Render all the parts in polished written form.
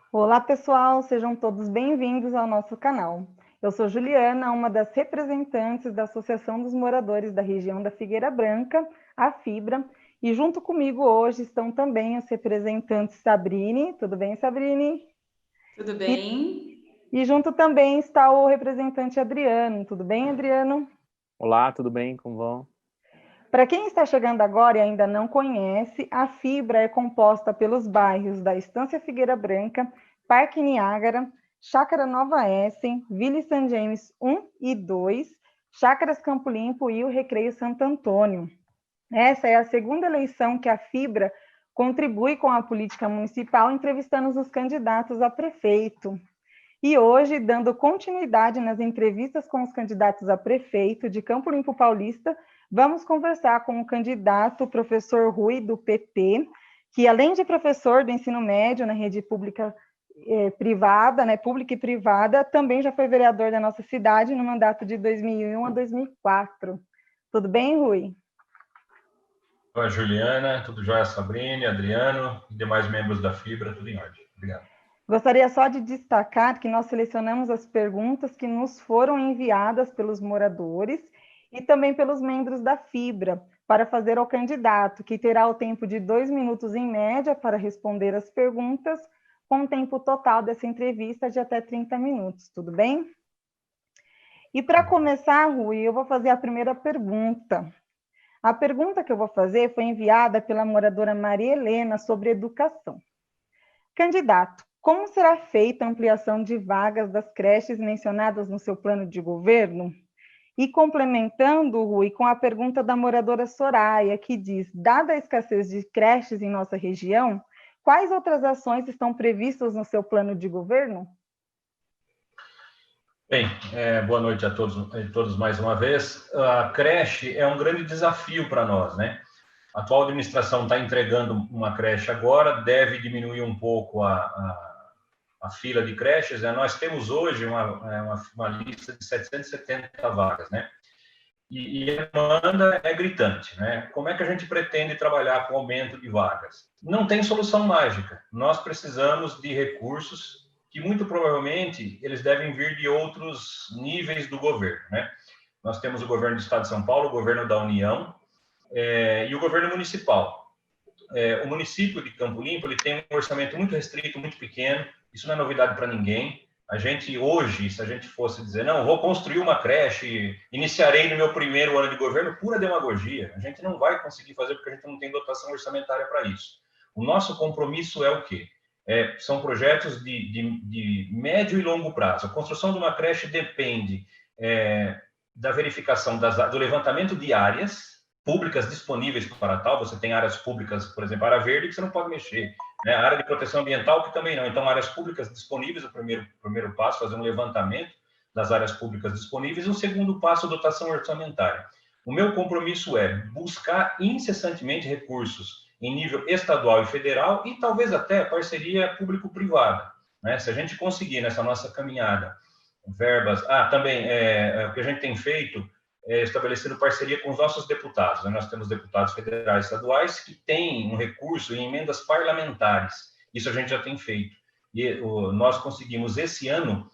Olá, pessoal, sejam todos bem-vindos ao nosso canal. Eu sou Juliana, uma das representantes da Associação dos Moradores da Região da Figueira Branca, a FIBRA, e junto comigo hoje estão também os representantes Sabrine. Tudo bem, Sabrine? Tudo E, bem? e junto também está o representante Adriano. Tudo bem, Adriano? Olá, tudo bem? Como vão? Para quem está chegando agora e ainda não conhece, a Fibra é composta pelos bairros da Estância Figueira Branca, Parque Niágara, Chácara Nova Essen, Vila St. James 1 e 2, Chácaras Campo Limpo e o Recreio Santo Antônio. Essa é a segunda eleição que a Fibra contribui com a política municipal, entrevistando os candidatos a prefeito. E hoje, dando continuidade nas entrevistas com os candidatos a prefeito de Campo Limpo Paulista, vamos conversar com o candidato o professor Rui, do PT, que além de professor do ensino médio na rede pública privada, né, pública e privada, também já foi vereador da nossa cidade no mandato de 2001 a 2004. Tudo bem, Rui? Oi, Juliana, tudo jóia, Sabrine, Adriano e demais membros da Fibra, tudo em ordem. Obrigado. Gostaria só de destacar que nós selecionamos as perguntas que nos foram enviadas pelos moradores e também pelos membros da Fibra, para fazer ao candidato, que terá o tempo de 2 minutos em média para responder as perguntas, com o tempo total dessa entrevista de até 30 minutos, tudo bem? E para começar, Rui, eu vou fazer a primeira pergunta. A pergunta que eu vou fazer foi enviada pela moradora Maria Helena sobre educação. Candidato, como será feita a ampliação de vagas das creches mencionadas no seu plano de governo? E complementando, Rui, com a pergunta da moradora Soraya, que diz, dada a escassez de creches em nossa região, quais outras ações estão previstas no seu plano de governo? Bem, boa noite a todos mais uma vez. A creche é um grande desafio para nós, né? A atual administração está entregando uma creche agora, deve diminuir um pouco a fila de creches, né? Nós temos hoje uma lista de 770 vagas, né? E a demanda é gritante, né? Como é que a gente pretende trabalhar com o aumento de vagas? Não tem solução mágica. Nós precisamos de recursos que, muito provavelmente, eles devem vir de outros níveis do governo, né? Nós temos o governo do Estado de São Paulo, o governo da União e o governo municipal. O município de Campo Limpo ele tem um orçamento muito restrito, muito pequeno. Isso não é novidade para ninguém. A gente, hoje, se a gente fosse dizer, não, vou construir uma creche, iniciarei no meu primeiro ano de governo, pura demagogia. A gente não vai conseguir fazer porque a gente não tem dotação orçamentária para isso. O nosso compromisso é o quê? São projetos de médio e longo prazo. A construção de uma creche depende da verificação do levantamento de áreas públicas disponíveis para tal. Você tem áreas públicas, por exemplo, área verde, que você não pode mexer, né? A área de proteção ambiental, que também não. Então, áreas públicas disponíveis, o primeiro passo, fazer um levantamento das áreas públicas disponíveis. O segundo passo, dotação orçamentária. O meu compromisso é buscar incessantemente recursos em nível estadual e federal e talvez até parceria público-privada, né? Se a gente conseguir nessa nossa caminhada verbas... também, o que a gente tem feito estabelecendo parceria com os nossos deputados. Nós temos deputados federais e estaduais que têm um recurso em emendas parlamentares. Isso a gente já tem feito. E nós conseguimos, esse ano,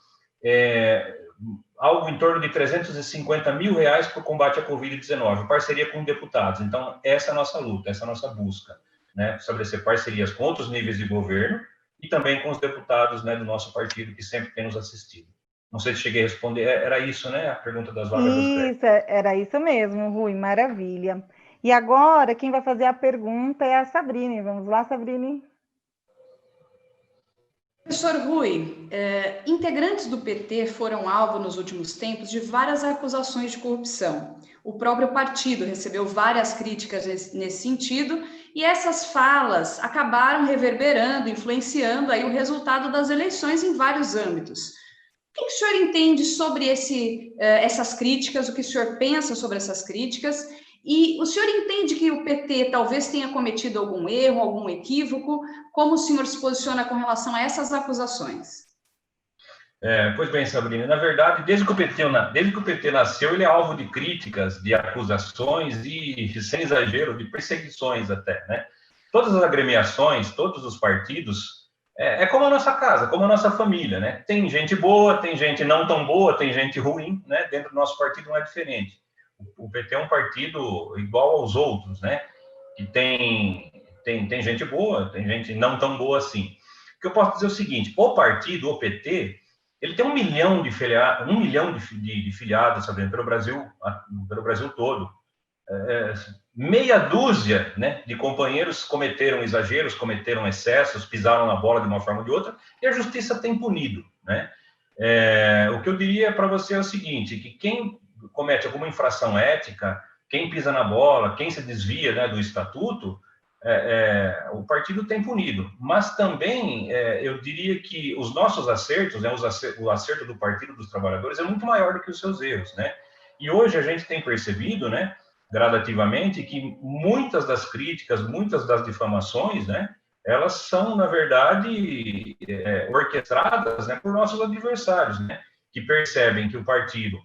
algo em torno de R$350 mil para o combate à Covid-19, parceria com deputados. Então, essa é a nossa luta, essa é a nossa busca, né? Estabelecer parcerias com outros níveis de governo e também com os deputados, né, do nosso partido, que sempre tem nos assistido. Não sei se cheguei a responder, era isso, né? A pergunta das vagas das creches. Isso, era isso mesmo, Rui, maravilha. E agora, quem vai fazer a pergunta é a Sabrine. Vamos lá, Sabrine? Professor Rui, integrantes do PT foram alvo nos últimos tempos de várias acusações de corrupção. O próprio partido recebeu várias críticas nesse sentido e essas falas acabaram reverberando, influenciando aí o resultado das eleições em vários âmbitos. O que o senhor entende sobre essas críticas? O que o senhor pensa sobre essas críticas? E o senhor entende que o PT talvez tenha cometido algum erro, algum equívoco? Como o senhor se posiciona com relação a essas acusações? Pois bem, Sabrina, na verdade, desde que o PT nasceu, ele é alvo de críticas, de acusações e, sem exagero, de perseguições até, né? Todas as agremiações, todos os partidos É como a nossa casa, como a nossa família, né? Tem gente boa, tem gente não tão boa, tem gente ruim, né? Dentro do nosso partido não é diferente. O PT é um partido igual aos outros, né? Que tem gente boa, tem gente não tão boa assim. O que eu posso dizer é o seguinte: o partido, o PT, ele tem 1 milhão de filiados, 1 milhão de filiados, sabe, pelo Brasil todo. Meia dúzia, né, de companheiros cometeram exageros, cometeram excessos, pisaram na bola de uma forma ou de outra, e a justiça tem punido, né? O que eu diria para você é o seguinte, que quem comete alguma infração ética, quem pisa na bola, quem se desvia, né, do estatuto, o partido tem punido. Mas também, eu diria que os nossos acertos, né, o acerto do Partido dos Trabalhadores é muito maior do que os seus erros, né? E hoje a gente tem percebido, né, gradativamente, que muitas das críticas, muitas das difamações, né, elas são, na verdade, orquestradas, né, por nossos adversários, né, que percebem que o partido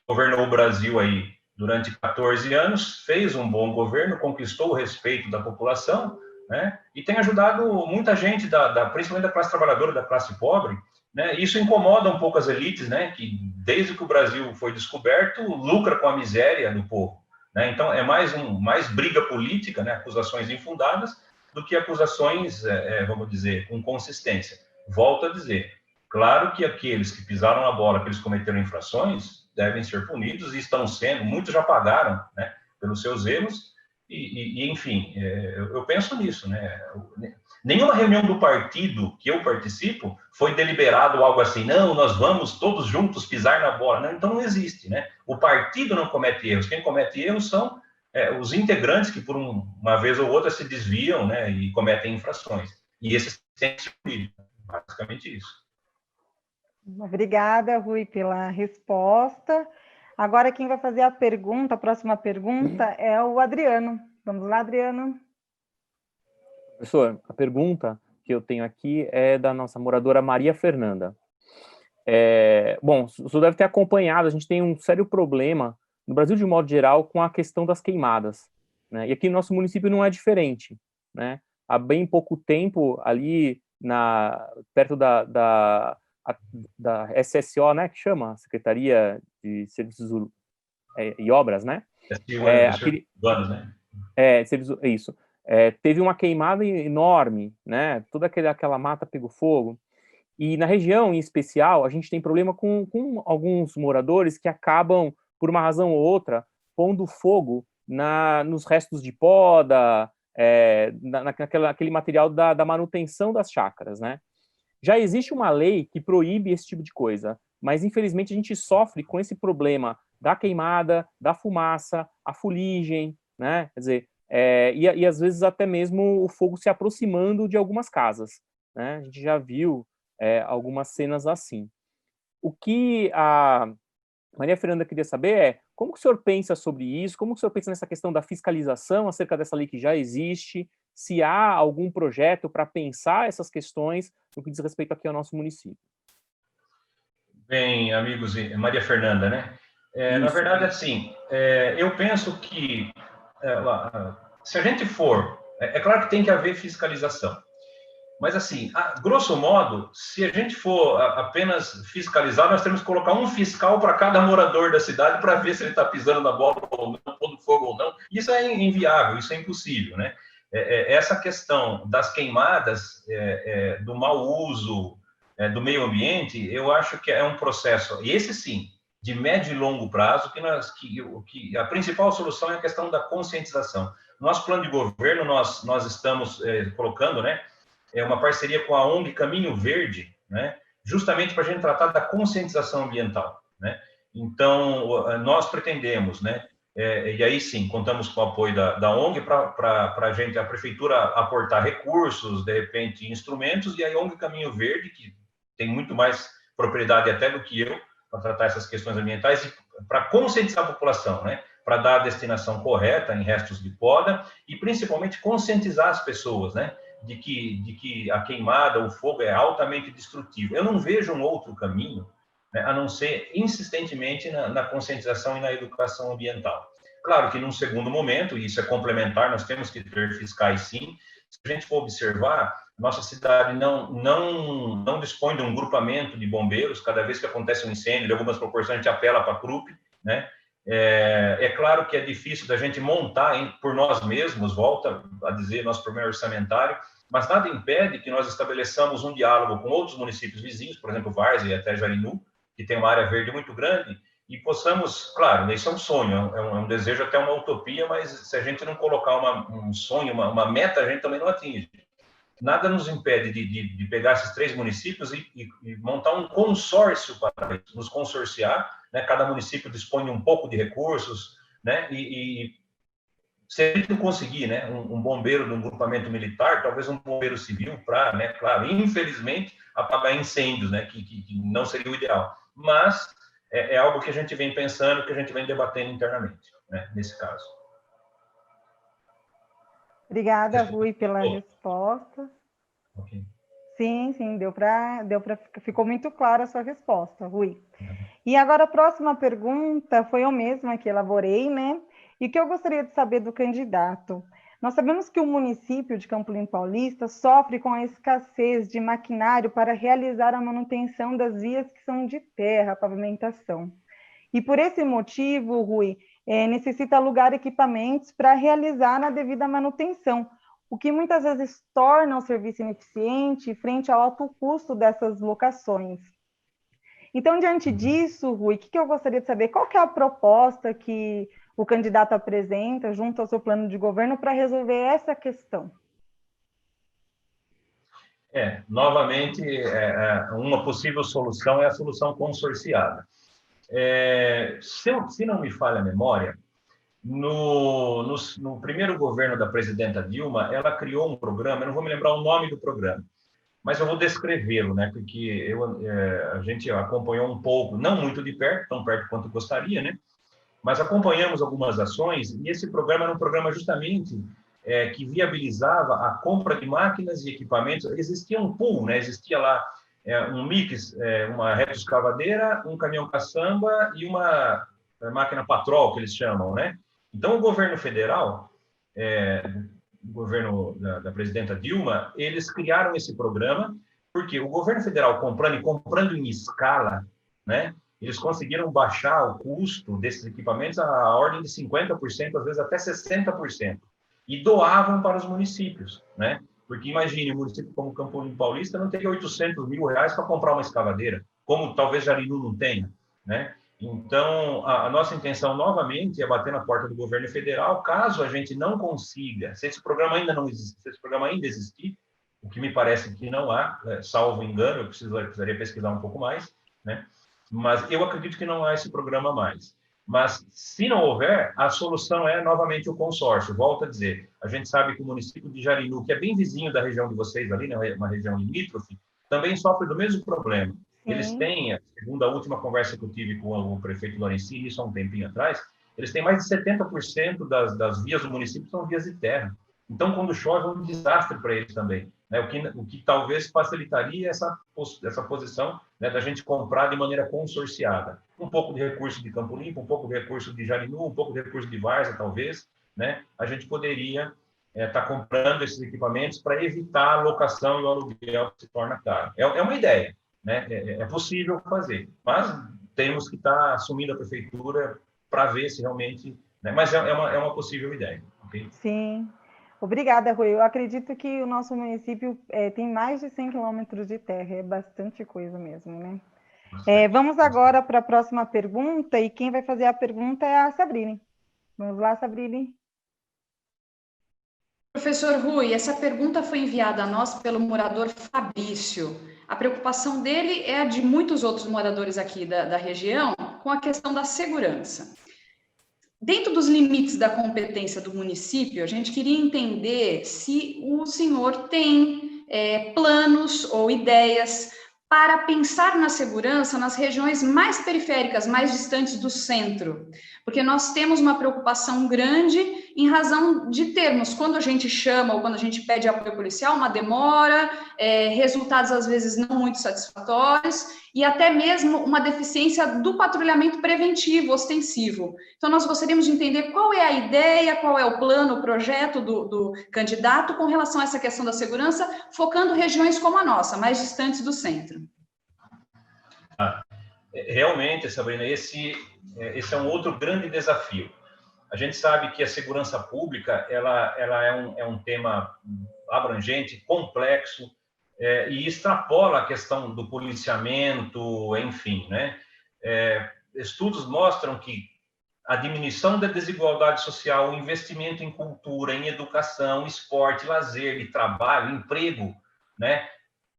governou o Brasil aí durante 14 anos, fez um bom governo, conquistou o respeito da população, né, e tem ajudado muita gente, principalmente da classe trabalhadora, da classe pobre, né. Isso incomoda um pouco as elites, né, que desde que o Brasil foi descoberto, lucra com a miséria do povo, né. Então, é mais briga política, né, acusações infundadas, do que acusações, vamos dizer, com consistência. Volto a dizer, claro que aqueles que pisaram na bola, que eles cometeram infrações, devem ser punidos e estão sendo, muitos já pagaram, né, pelos seus erros, enfim, eu penso nisso, né? Nenhuma reunião do partido que eu participo foi deliberado algo assim, não, nós vamos todos juntos pisar na bola, não, então não existe, né? O partido não comete erros, quem comete erros são os integrantes que por uma vez ou outra se desviam, né, e cometem infrações, e esses têm que ser punidos, basicamente isso. Obrigada, Rui, pela resposta. Agora quem vai fazer a próxima pergunta é o Adriano. Vamos lá, Adriano. Professor, a pergunta que eu tenho aqui é da nossa moradora Maria Fernanda. Bom, o senhor deve ter acompanhado, a gente tem um sério problema no Brasil de modo geral com a questão das queimadas, né? E aqui no nosso município não é diferente, né? Há bem pouco tempo ali perto da SSO, né, que chama Secretaria de Serviços e Obras, né? Anos, né? Isso. Teve uma queimada enorme, né? Toda aquela mata pegou fogo. E na região, em especial, a gente tem problema com alguns moradores que acabam, por uma razão ou outra, pondo fogo nos restos de poda, naquele material da manutenção das chácaras, né? Já existe uma lei que proíbe esse tipo de coisa, mas infelizmente a gente sofre com esse problema da queimada, da fumaça, a fuligem, né? Quer dizer, e às vezes até mesmo o fogo se aproximando de algumas casas, né? A gente já viu algumas cenas assim. O que a Maria Fernanda queria saber é como que o senhor pensa sobre isso, como que o senhor pensa nessa questão da fiscalização acerca dessa lei que já existe, se há algum projeto para pensar essas questões no que diz respeito aqui ao nosso município. Bem, amigos, Maria Fernanda, né? Na verdade, assim, eu penso que se a gente for... É claro que tem que haver fiscalização. Mas, assim, grosso modo, se a gente for apenas fiscalizar, nós temos que colocar um fiscal para cada morador da cidade para ver se ele está pisando na bola ou não, pondo fogo ou não. Isso é inviável, isso é impossível, né? Essa questão das queimadas, do mau uso do meio ambiente, eu acho que é um processo, e esse sim, de médio e longo prazo, que a principal solução é a questão da conscientização. Nosso plano de governo, nós estamos colocando, né, uma parceria com a ONG Caminho Verde, né, justamente para a gente tratar da conscientização ambiental, né? Então, nós pretendemos, né, e aí sim, contamos com o apoio da ONG para a prefeitura aportar recursos, de repente, instrumentos, e a ONG Caminho Verde, que tem muito mais propriedade até do que eu para tratar essas questões ambientais, para conscientizar a população, né, para dar a destinação correta em restos de poda e, principalmente, conscientizar as pessoas, né, de que a queimada, o fogo é altamente destrutivo. Eu não vejo um outro caminho, né, a não ser insistentemente na conscientização e na educação ambiental. Claro que num segundo momento, e isso é complementar, nós temos que ter fiscais sim, se a gente for observar, nossa cidade não dispõe de um grupamento de bombeiros. Cada vez que acontece um incêndio, de algumas proporções, a gente apela para a CRUP, né? É claro que é difícil da gente montar por nós mesmos, volta a dizer, nosso primeiro orçamentário, mas nada impede que nós estabeleçamos um diálogo com outros municípios vizinhos, por exemplo, Várzea e até Jarinu, que tem uma área verde muito grande, e possamos, claro, isso é um sonho, é um desejo, até uma utopia, mas se a gente não colocar um sonho, uma meta, a gente também não atinge. Nada nos impede de pegar esses 3 municípios e montar um consórcio para isso, nos consorciar, né? Cada município dispõe de um pouco de recursos, né? E se a gente não conseguir, né, um bombeiro de um grupamento militar, talvez um bombeiro civil para, né, claro, infelizmente, apagar incêndios, né, que não seria o ideal. Mas é algo que a gente vem pensando, que a gente vem debatendo internamente, né, nesse caso. Obrigada, Rui, pela resposta. Okay. Sim, ficou muito clara a sua resposta, Rui. E agora a próxima pergunta foi eu mesma que elaborei, né? E o que eu gostaria de saber do candidato? Nós sabemos que o município de Campolim Paulista sofre com a escassez de maquinário para realizar a manutenção das vias que são de terra, pavimentação. E por esse motivo, Rui, necessita alugar equipamentos para realizar a devida manutenção, o que muitas vezes torna o serviço ineficiente frente ao alto custo dessas locações. Então, diante disso, Rui, o que eu gostaria de saber? Qual que é a proposta que o candidato apresenta junto ao seu plano de governo para resolver essa questão? Novamente, uma possível solução é a solução consorciada. Se não me falha a memória, no primeiro governo da presidenta Dilma, ela criou um programa, eu não vou me lembrar o nome do programa, mas eu vou descrevê-lo, né? Porque a gente acompanhou um pouco, não muito de perto, tão perto quanto gostaria, né? Mas acompanhamos algumas ações, e esse programa era um programa justamente que viabilizava a compra de máquinas e equipamentos. Existia um pool, né? Existia lá um mix, uma retroescavadeira, um caminhão caçamba e uma máquina patrol, que eles chamam, né? Então, o governo federal, o governo da presidenta Dilma, eles criaram esse programa, porque o governo federal comprando em escala, né? Eles conseguiram baixar o custo desses equipamentos à ordem de 50%, às vezes até 60%, e doavam para os municípios, né? Porque imagine, um município como Campolim Paulista não teria R$800 mil para comprar uma escavadeira, como talvez Jarinu não tenha, né? Então, a nossa intenção, novamente, é bater na porta do governo federal, caso a gente não consiga, se esse programa ainda não existe, se esse programa ainda existir, o que me parece que não há, salvo engano, eu precisaria pesquisar um pouco mais, né? Mas eu acredito que não há esse programa mais. Mas, se não houver, a solução é, novamente, o consórcio. Volto a dizer, a gente sabe que o município de Jarinu, que é bem vizinho da região de vocês ali, né, uma região limítrofe, também sofre do mesmo problema. Eles têm, segundo a última conversa que eu tive com o prefeito Lorenzini, isso há um tempinho atrás, eles têm mais de 70% das vias do município são vias de terra. Então, quando chove, é um desastre para eles também, né? O que talvez facilitaria essa posição, né, da gente comprar de maneira consorciada. Um pouco de recurso de Campo Limpo, um pouco de recurso de Jarinu, um pouco de recurso de Várzea, talvez, né? A gente poderia estar comprando esses equipamentos para evitar a locação e o aluguel que se torna caro. É uma ideia, né? É possível fazer, mas temos que estar assumindo a prefeitura para ver se realmente... né? Mas é uma possível ideia. Okay? Sim. Obrigada, Rui. Eu acredito que o nosso município tem mais de 100 quilômetros de terra, é bastante coisa mesmo, né? Vamos agora para a próxima pergunta, e quem vai fazer a pergunta é a Sabrine. Vamos lá, Sabrine. Professor Rui, essa pergunta foi enviada a nós pelo morador Fabrício. A preocupação dele é a de muitos outros moradores aqui da região com a questão da segurança. Dentro dos limites da competência do município, a gente queria entender se o senhor tem planos ou ideias para pensar na segurança nas regiões mais periféricas, mais distantes do centro. Porque nós temos uma preocupação grande em razão de termos, quando a gente chama ou quando a gente pede apoio policial, uma demora, resultados às vezes não muito satisfatórios e até mesmo uma deficiência do patrulhamento preventivo, ostensivo. Então, nós gostaríamos de entender qual é a ideia, qual é o plano, o projeto do candidato com relação a essa questão da segurança, focando regiões como a nossa, mais distantes do centro. Realmente, Sabrina, esse é um outro grande desafio. A gente sabe que a segurança pública ela é um tema abrangente, complexo, e extrapola a questão do policiamento, enfim, né? Estudos mostram que a diminuição da desigualdade social, o investimento em cultura, em educação, esporte, lazer, e trabalho, emprego, né,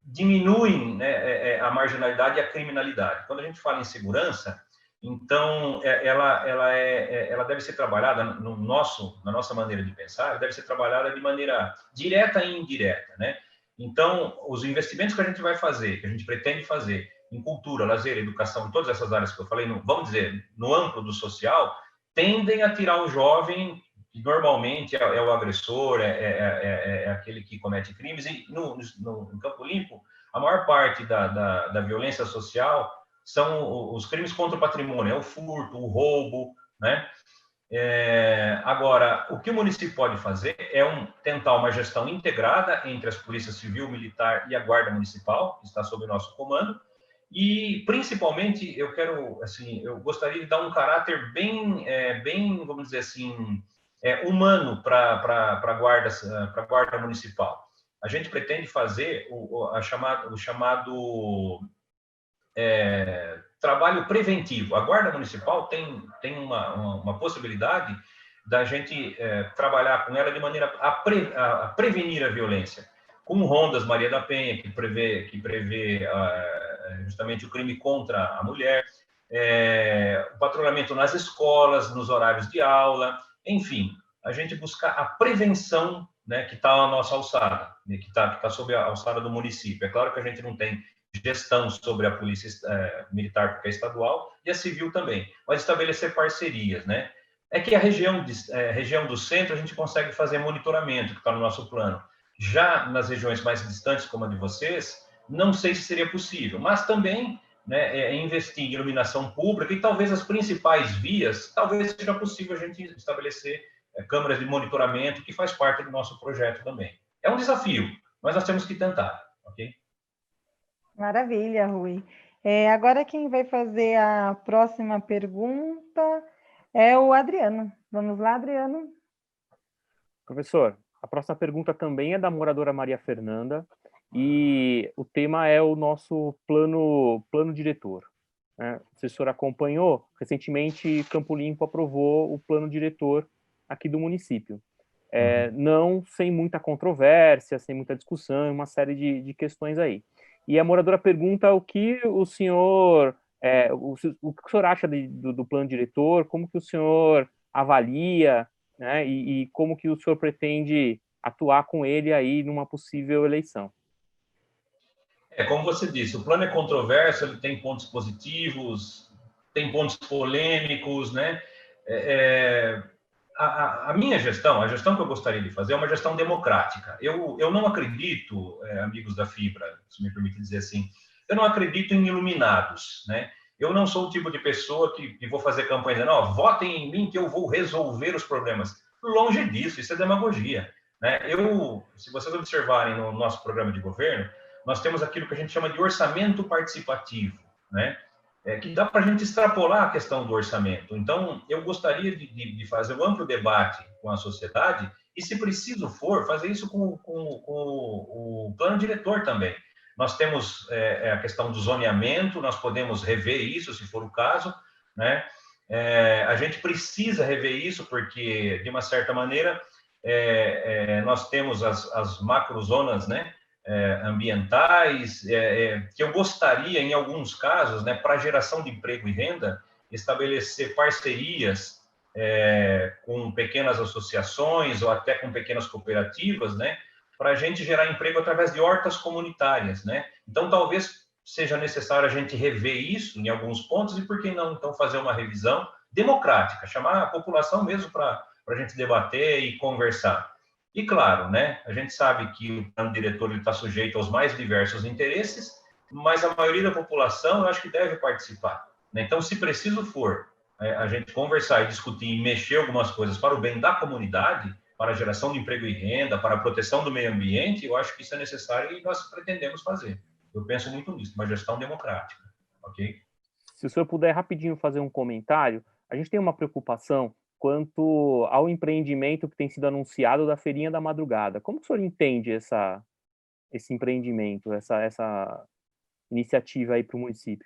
diminuem, né, a marginalidade e a criminalidade. Quando a gente fala em segurança, então ela deve ser trabalhada na nossa maneira de pensar, deve ser trabalhada de maneira direta e indireta, né? Então, os investimentos que a gente vai fazer, que a gente pretende fazer em cultura, lazer, educação, em todas essas áreas que eu falei, vamos dizer, no amplo do social, tendem a tirar o jovem, que normalmente é o agressor, é aquele que comete crimes, e no Campo Limpo, a maior parte da violência social são os crimes contra o patrimônio, é o furto, o roubo, né? Agora, o que o município pode fazer é tentar uma gestão integrada entre as polícias civil, militar e a guarda municipal, que está sob o nosso comando, e principalmente eu gostaria de dar um caráter bem, vamos dizer assim, humano para a guarda municipal. A gente pretende fazer o chamado trabalho preventivo. A Guarda Municipal tem uma possibilidade da gente trabalhar com ela de maneira a prevenir a violência, com rondas Maria da Penha, que prevê justamente o crime contra a mulher, o patrulhamento nas escolas, nos horários de aula, enfim, a gente buscar a prevenção, né, que está à nossa alçada, né, que está sob a alçada do município. É claro que a gente não tem gestão sobre a polícia militar, porque é estadual, e a civil também, mas estabelecer parcerias, né? É que a região do centro a gente consegue fazer monitoramento, que está no nosso plano. Já nas regiões mais distantes, como a de vocês, não sei se seria possível, mas também, né, investir em iluminação pública e talvez as principais vias, talvez seja possível a gente estabelecer câmeras de monitoramento, que faz parte do nosso projeto também. É um desafio, mas nós temos que tentar, ok? Maravilha, Rui. Agora quem vai fazer a próxima pergunta é o Adriano. Vamos lá, Adriano. Professor, a próxima pergunta também é da moradora Maria Fernanda e o tema é o nosso plano diretor. Né? O assessor acompanhou, recentemente Campo Limpo aprovou o plano diretor aqui do município. Não sem muita controvérsia, sem muita discussão, uma série de questões aí. E a moradora pergunta o que o senhor acha do plano diretor, como que o senhor avalia, né, e como que o senhor pretende atuar com ele aí numa possível eleição. Como você disse, o plano é controverso, ele tem pontos positivos, tem pontos polêmicos, né? A minha gestão, a gestão que eu gostaria de fazer é uma gestão democrática. Eu não acredito, amigos da Fibra, se me permite dizer assim, eu não acredito em iluminados, né? Eu não sou o tipo de pessoa que vou fazer campanha dizendo, não, votem em mim que eu vou resolver os problemas. Longe disso, isso é demagogia, né? Se vocês observarem no nosso programa de governo, nós temos aquilo que a gente chama de orçamento participativo, né? Que dá para a gente extrapolar a questão do orçamento. Então, eu gostaria de fazer um amplo debate com a sociedade e, se preciso for, fazer isso com o plano diretor também. Nós temos a questão do zoneamento, nós podemos rever isso, se for o caso, né? A gente precisa rever isso porque, de uma certa maneira, nós temos as macrozonas, né? Ambientais, que eu gostaria, em alguns casos, né, para geração de emprego e renda, estabelecer parcerias com pequenas associações ou até com pequenas cooperativas, né, para a gente gerar emprego através de hortas comunitárias, né? Então, talvez seja necessário a gente rever isso em alguns pontos e, por que não, então, fazer uma revisão democrática, chamar a população mesmo para a gente debater e conversar. E claro, né, a gente sabe que o plano diretor está sujeito aos mais diversos interesses, mas a maioria da população, eu acho que deve participar, né? Então, se preciso for a gente conversar e discutir e mexer algumas coisas para o bem da comunidade, para a geração de emprego e renda, para a proteção do meio ambiente, eu acho que isso é necessário e nós pretendemos fazer. Eu penso muito nisso, uma gestão democrática, ok? Se o senhor puder rapidinho fazer um comentário, a gente tem uma preocupação quanto ao empreendimento que tem sido anunciado da Feirinha da Madrugada. Como que o senhor entende esse empreendimento, essa iniciativa aí para o município?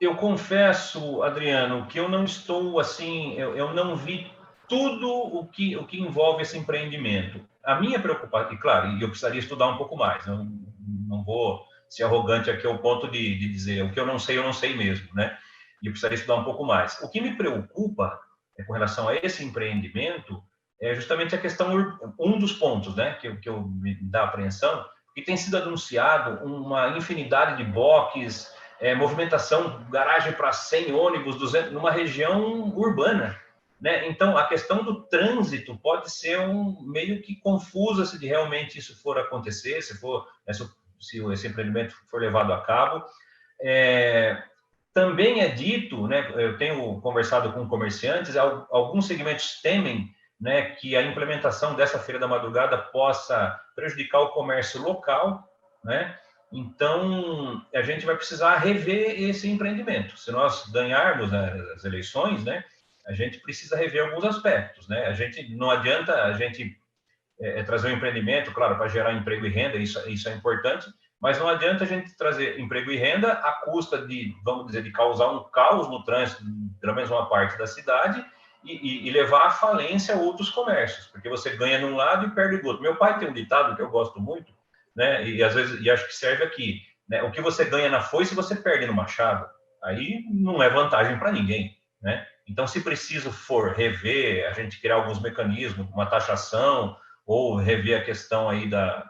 Eu confesso, Adriano, que eu não estou assim, eu não vi tudo o que envolve esse empreendimento. A minha preocupação, e claro, eu precisaria estudar um pouco mais, eu não vou ser arrogante aqui ao ponto de dizer o que eu não sei mesmo, né? E eu precisaria estudar um pouco mais. O que me preocupa com relação a esse empreendimento é justamente a questão, um dos pontos, né, que eu me dá apreensão, que tem sido anunciado uma infinidade de boxes, movimentação, garagem para 100 ônibus, 200, numa região urbana, né? Então, a questão do trânsito pode ser meio que confusa se realmente isso for acontecer, se esse empreendimento for levado a cabo. Também é dito, né, eu tenho conversado com comerciantes, alguns segmentos temem, né, que a implementação dessa Feira da Madrugada possa prejudicar o comércio local, né? Então, a gente vai precisar rever esse empreendimento. Se nós ganharmos as eleições, né, a gente precisa rever alguns aspectos, né? Não adianta a gente trazer um empreendimento, claro, para gerar emprego e renda, isso é importante, mas não adianta a gente trazer emprego e renda à custa de, vamos dizer, de causar um caos no trânsito, pelo menos uma parte da cidade, e levar à falência outros comércios, porque você ganha num lado e perde do outro. Meu pai tem um ditado que eu gosto muito, né, e às vezes acho que serve aqui, né? O que você ganha na foice, você perde no machado. Aí não é vantagem para ninguém, né? Então, se preciso for rever, a gente criar alguns mecanismos, uma taxação, ou rever a questão aí da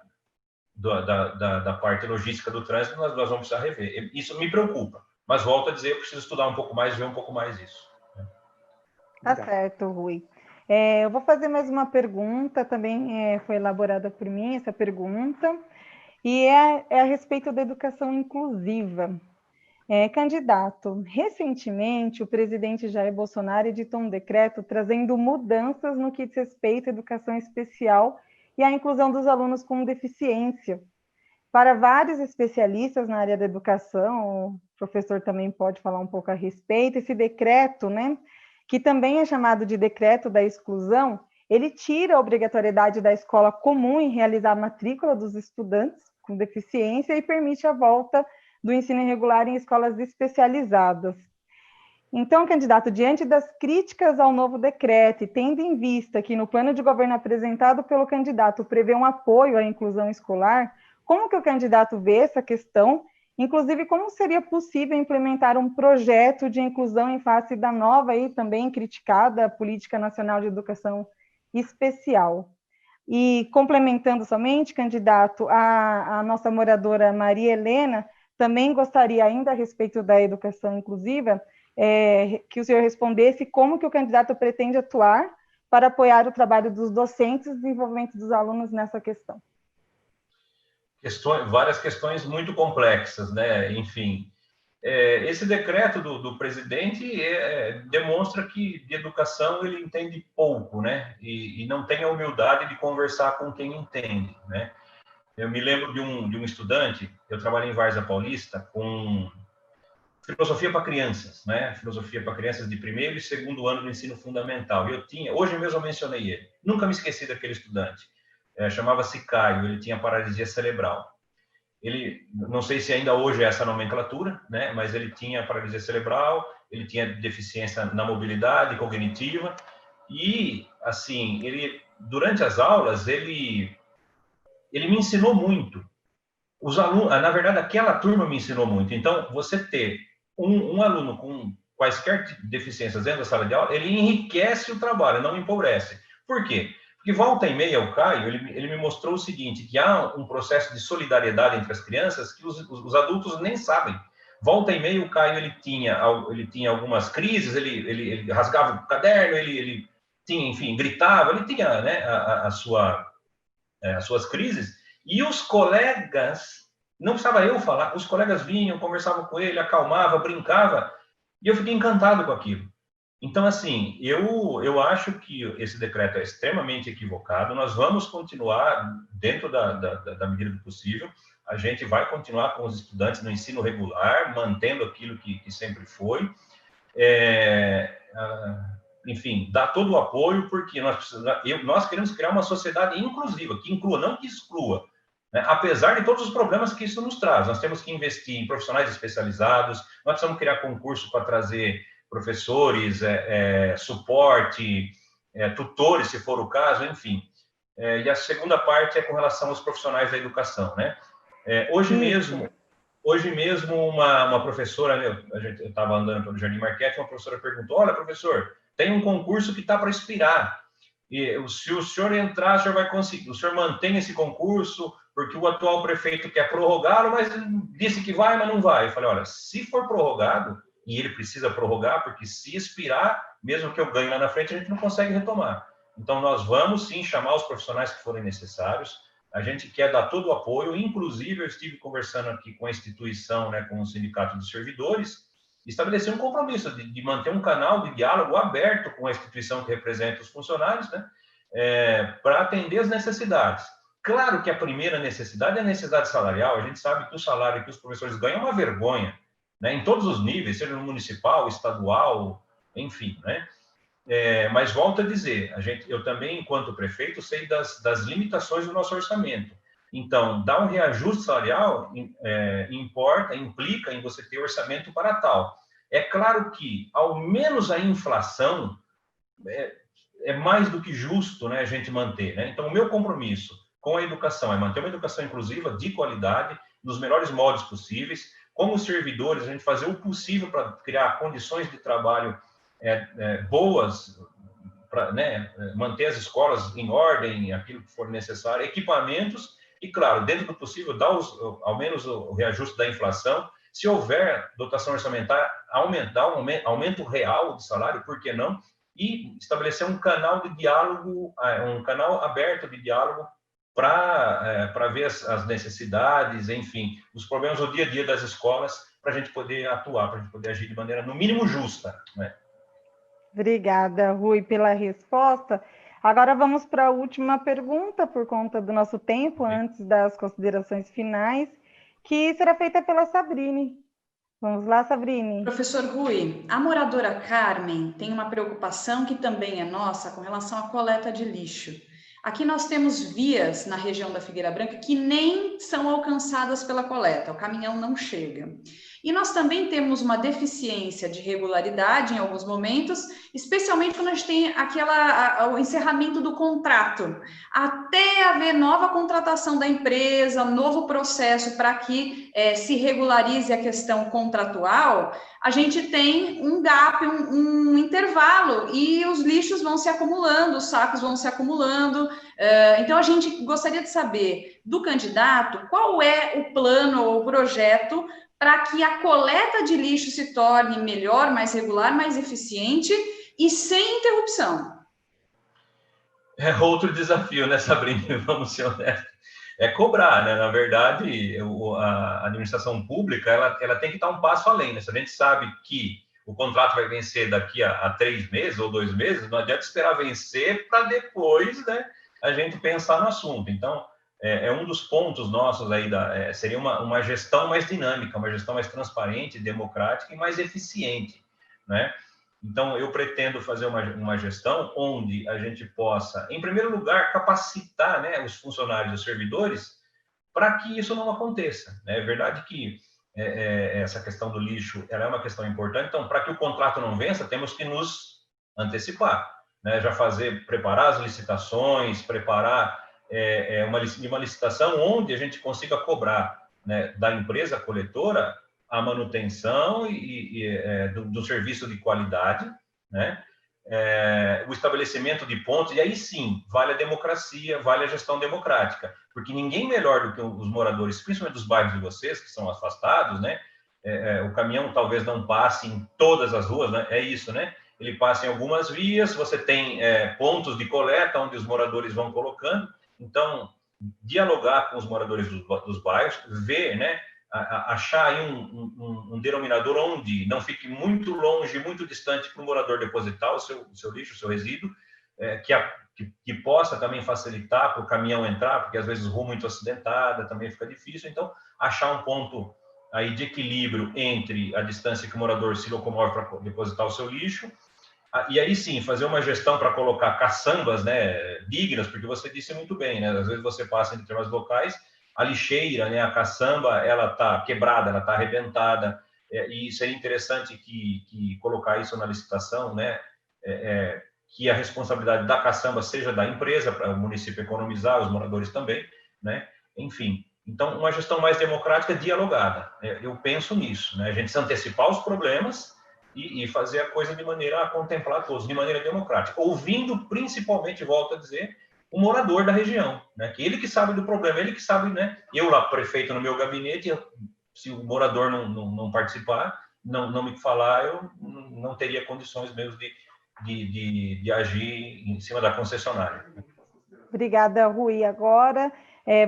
parte logística do trânsito, nós vamos precisar rever. Isso me preocupa, mas volto a dizer, eu preciso estudar um pouco mais, ver um pouco mais isso. Tá certo, Rui. Eu vou fazer mais uma pergunta, também foi elaborada por mim essa pergunta, e é a respeito da educação inclusiva. Candidato, recentemente o presidente Jair Bolsonaro editou um decreto trazendo mudanças no que diz respeito à educação especial e à inclusão dos alunos com deficiência. Para vários especialistas na área da educação, o professor também pode falar um pouco a respeito, esse decreto, né, que também é chamado de decreto da exclusão, ele tira a obrigatoriedade da escola comum em realizar a matrícula dos estudantes com deficiência e permite a volta do ensino irregular em escolas especializadas. Então, candidato, diante das críticas ao novo decreto e tendo em vista que no plano de governo apresentado pelo candidato prevê um apoio à inclusão escolar, como que o candidato vê essa questão? Inclusive, como seria possível implementar um projeto de inclusão em face da nova e também criticada Política Nacional de Educação Especial? E complementando somente, candidato, a nossa moradora Maria Helena também gostaria ainda a respeito da educação inclusiva, que o senhor respondesse como que o candidato pretende atuar para apoiar o trabalho dos docentes e o desenvolvimento dos alunos nessa questão. Várias questões muito complexas, né? Enfim, esse decreto do presidente demonstra que de educação ele entende pouco, né? E não tem a humildade de conversar com quem entende, né? Eu me lembro de um estudante, eu trabalhei em Várzea Paulista com filosofia para crianças, né? Filosofia para crianças de primeiro e segundo ano do ensino fundamental. E hoje mesmo eu mencionei ele. Nunca me esqueci daquele estudante. Chamava-se Caio, ele tinha paralisia cerebral. Ele, não sei se ainda hoje é essa nomenclatura, né? Mas ele tinha paralisia cerebral, ele tinha deficiência na mobilidade cognitiva e, assim, durante as aulas, ele me ensinou muito. Os alunos, na verdade, aquela turma me ensinou muito. Então, você ter um aluno com quaisquer deficiências dentro da sala de aula, ele enriquece o trabalho, não empobrece. Por quê? Porque volta e meia o Caio, ele me mostrou o seguinte, que há um processo de solidariedade entre as crianças que os adultos nem sabem. Volta e meia o Caio ele tinha algumas crises, ele rasgava o caderno, ele tinha, enfim, gritava, ele tinha, né, as suas crises, e os colegas, não precisava eu falar, os colegas vinham, conversavam com ele, acalmava, brincava, e eu fiquei encantado com aquilo. Então, assim, eu acho que esse decreto é extremamente equivocado. Nós vamos continuar, dentro da medida do possível, a gente vai continuar com os estudantes no ensino regular, mantendo aquilo que sempre foi. Enfim, dar todo o apoio, porque nós queremos criar uma sociedade inclusiva, que inclua, não que exclua, né? Apesar de todos os problemas que isso nos traz. Nós temos que investir em profissionais especializados, nós precisamos criar concurso para trazer professores, suporte, tutores, se for o caso, enfim. E a segunda parte é com relação aos profissionais da educação, né? Hoje mesmo, uma professora, eu estava andando pelo Jardim Marquete, uma professora perguntou: olha, professor, tem um concurso que está para expirar, e se o senhor entrar, o senhor vai conseguir, o senhor mantém esse concurso, porque o atual prefeito quer prorrogá-lo, mas disse que vai, mas não vai. Eu falei: olha, se for prorrogado, e ele precisa prorrogar, porque se expirar, mesmo que eu ganhe lá na frente, a gente não consegue retomar. Então, nós vamos, sim, chamar os profissionais que forem necessários. A gente quer dar todo o apoio, inclusive eu estive conversando aqui com a instituição, né, com o Sindicato dos Servidores, estabelecer um compromisso de manter um canal de diálogo aberto com a instituição que representa os funcionários, né, para atender as necessidades. Claro que a primeira necessidade é a necessidade salarial. A gente sabe que o salário que os professores ganham é uma vergonha, né, em todos os níveis, seja no municipal, estadual, enfim, né? Mas volto a dizer, eu também, enquanto prefeito, sei das limitações do nosso orçamento. Então, dar um reajuste salarial implica em você ter orçamento para tal. É claro que, ao menos a inflação, é mais do que justo, né, a gente manter, né? Então, o meu compromisso com a educação é manter uma educação inclusiva, de qualidade, nos melhores moldes possíveis. Como servidores, a gente fazer o possível para criar condições de trabalho boas, para, né, manter as escolas em ordem, aquilo que for necessário, equipamentos, e, claro, dentro do possível, dar ao menos o reajuste da inflação. Se houver dotação orçamentária, aumento real de salário, por que não? E estabelecer um canal de diálogo, um canal aberto de diálogo para ver as necessidades, enfim, os problemas do dia a dia das escolas, para a gente poder atuar, para a gente poder agir de maneira, no mínimo, justa, né? Obrigada, Rui, pela resposta. Agora vamos para a última pergunta, por conta do nosso tempo, antes das considerações finais, que será feita pela Sabrine. Vamos lá, Sabrine. Professor Rui, a moradora Carmen tem uma preocupação que também é nossa com relação à coleta de lixo. Aqui nós temos vias na região da Figueira Branca que nem são alcançadas pela coleta, o caminhão não chega. E nós também temos uma deficiência de regularidade em alguns momentos, especialmente quando a gente tem o encerramento do contrato. Até haver nova contratação da empresa, novo processo para que se regularize a questão contratual, a gente tem um gap, um intervalo, e os lixos vão se acumulando, os sacos vão se acumulando. Então, a gente gostaria de saber do candidato qual é o plano ou o projeto para que a coleta de lixo se torne melhor, mais regular, mais eficiente e sem interrupção. É outro desafio, né, Sabrina? Vamos ser honestos. É cobrar, né? Na verdade, a administração pública, ela tem que estar um passo além, né? Se a gente sabe que o contrato vai vencer daqui a 3 meses ou 2 meses, não adianta esperar vencer para depois, né, a gente pensar no assunto. Então, um dos pontos nossos aí, seria uma gestão mais dinâmica, uma gestão mais transparente, democrática e mais eficiente, né? Então, eu pretendo fazer uma gestão onde a gente possa, em primeiro lugar, capacitar, né, os funcionários, os servidores, para que isso não aconteça, né? É verdade que essa questão do lixo, ela é uma questão importante. Então, para que o contrato não vença, temos que nos antecipar, né? Já preparar as licitações, preparar uma licitação onde a gente consiga cobrar, né, da empresa coletora a manutenção do serviço de qualidade, né? O estabelecimento de pontos, e aí sim, vale a democracia, vale a gestão democrática, porque ninguém melhor do que os moradores, principalmente dos bairros de vocês, que são afastados, né, o caminhão talvez não passe em todas as ruas, né? É isso, né? Ele passa em algumas vias, você tem pontos de coleta onde os moradores vão colocando. Então, dialogar com os moradores dos bairros, ver, né? Achar aí um denominador onde não fique muito longe, muito distante para o morador depositar o seu lixo, o seu resíduo, que possa também facilitar para o caminhão entrar, porque às vezes rua muito acidentada também fica difícil. Então, achar um ponto aí de equilíbrio entre a distância que o morador se locomove para depositar o seu lixo, e aí sim, fazer uma gestão para colocar caçambas, né, dignas, porque você disse muito bem, né, às vezes você passa em determinados locais, a lixeira, né, a caçamba, ela está quebrada, ela está arrebentada, e seria interessante que colocar isso na licitação, né, que a responsabilidade da caçamba seja da empresa, para o município economizar, os moradores também, né, enfim. Então, uma gestão mais democrática, dialogada. Eu penso nisso, né, a gente se antecipar os problemas e fazer a coisa de maneira a contemplar todos, de maneira democrática, ouvindo principalmente, volto a dizer, o morador da região, né? Que ele que sabe do problema, ele que sabe, né? Eu lá, prefeito no meu gabinete, se o morador não participar, não me falar, eu não teria condições mesmo de agir em cima da concessionária. Obrigada, Rui. Agora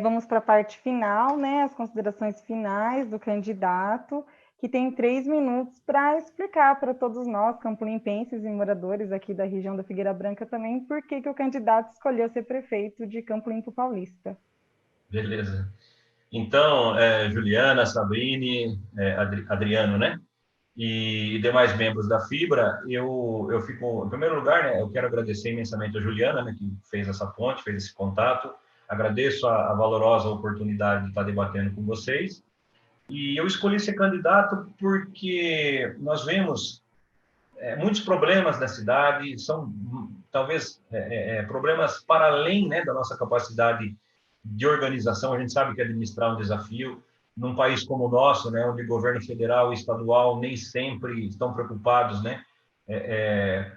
vamos para a parte final, né? As considerações finais do candidato, que tem 3 minutos para explicar para todos nós, campolimpenses e moradores aqui da região da Figueira Branca também, por que o candidato escolheu ser prefeito de Campo Limpo Paulista. Beleza. Então, Juliana, Sabrine, Adriano, né? E demais membros da Fibra, eu fico, em primeiro lugar, né, eu quero agradecer imensamente a Juliana, né, que fez essa ponte, fez esse contato, agradeço a valorosa oportunidade de estar debatendo com vocês, e eu escolhi ser candidato porque nós vemos muitos problemas na cidade, são talvez problemas para além, né, da nossa capacidade de organização. A gente sabe que administrar é um desafio num país como o nosso, né, onde o governo federal e estadual nem sempre estão preocupados, né,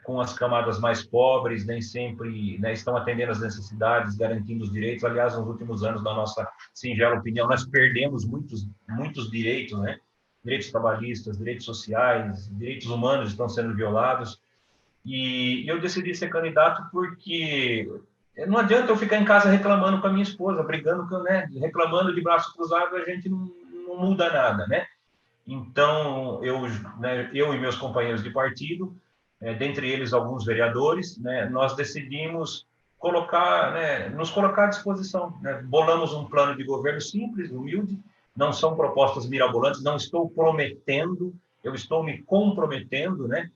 com as camadas mais pobres, nem sempre, né, estão atendendo às necessidades, garantindo os direitos. Aliás, nos últimos anos, na nossa singela opinião, nós perdemos muitos direitos, né? Direitos trabalhistas, direitos sociais, direitos humanos estão sendo violados. E eu decidi ser candidato porque não adianta eu ficar em casa reclamando com a minha esposa, brigando, né, reclamando de braço cruzado, a gente não muda nada, né? Então, eu e meus companheiros de partido, dentre eles alguns vereadores, né, nós decidimos nos colocar à disposição, né? Bolamos um plano de governo simples, humilde, não são propostas mirabolantes, não estou prometendo, eu estou me comprometendo, né,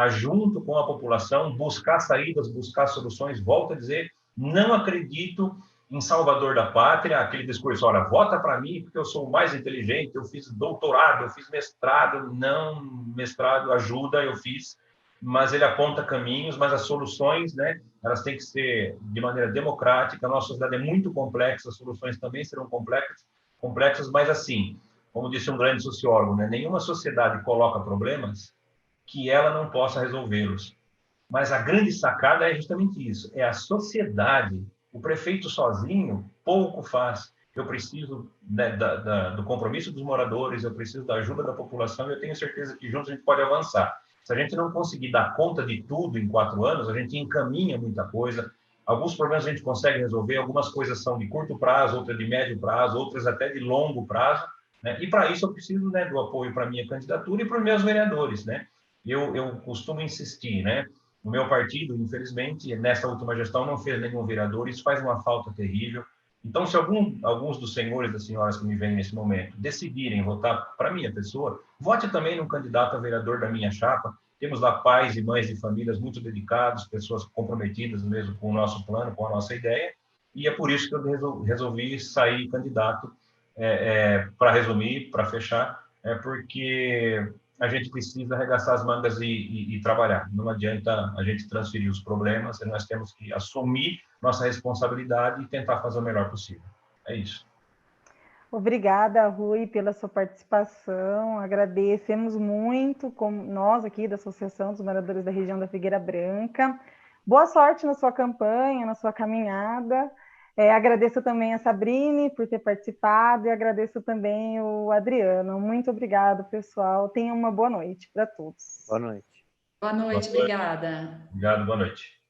junto com a população, buscar saídas, buscar soluções. Volto a dizer, não acredito em salvador da pátria, aquele discurso, olha, vota para mim porque eu sou o mais inteligente, eu fiz doutorado, eu fiz mestrado. Não, mestrado ajuda, eu fiz, mas ele aponta caminhos, mas as soluções, né, elas têm que ser de maneira democrática. A nossa sociedade é muito complexa, as soluções também serão complexas, mas assim, como disse um grande sociólogo, né, nenhuma sociedade coloca problemas que ela não possa resolvê-los. Mas a grande sacada é justamente isso, é a sociedade. O prefeito sozinho pouco faz. Eu preciso, né, do compromisso dos moradores, eu preciso da ajuda da população, e eu tenho certeza que juntos a gente pode avançar. Se a gente não conseguir dar conta de tudo em 4 anos, a gente encaminha muita coisa. Alguns problemas a gente consegue resolver, algumas coisas são de curto prazo, outras de médio prazo, outras até de longo prazo, né? E para isso eu preciso, né, do apoio para a minha candidatura e para os meus vereadores, né? Eu costumo insistir, né? O meu partido, infelizmente, nessa última gestão não fez nenhum vereador, isso faz uma falta terrível. Então, se alguns dos senhores e das senhoras que me vêm nesse momento decidirem votar para a minha pessoa, vote também no candidato a vereador da minha chapa. Temos lá pais e mães de famílias muito dedicados, pessoas comprometidas mesmo com o nosso plano, com a nossa ideia, e é por isso que eu resolvi sair candidato. Para resumir, para fechar, porque a gente precisa arregaçar as mangas e trabalhar. Não adianta a gente transferir os problemas, nós temos que assumir nossa responsabilidade e tentar fazer o melhor possível. É isso. Obrigada, Rui, pela sua participação. Agradecemos muito, como nós aqui da Associação dos Moradores da Região da Figueira Branca. Boa sorte na sua campanha, na sua caminhada. Agradeço também a Sabrine por ter participado e agradeço também o Adriano. Muito obrigado, pessoal. Tenham uma boa noite para todos. Boa noite. Boa noite, obrigada. Obrigado, boa noite.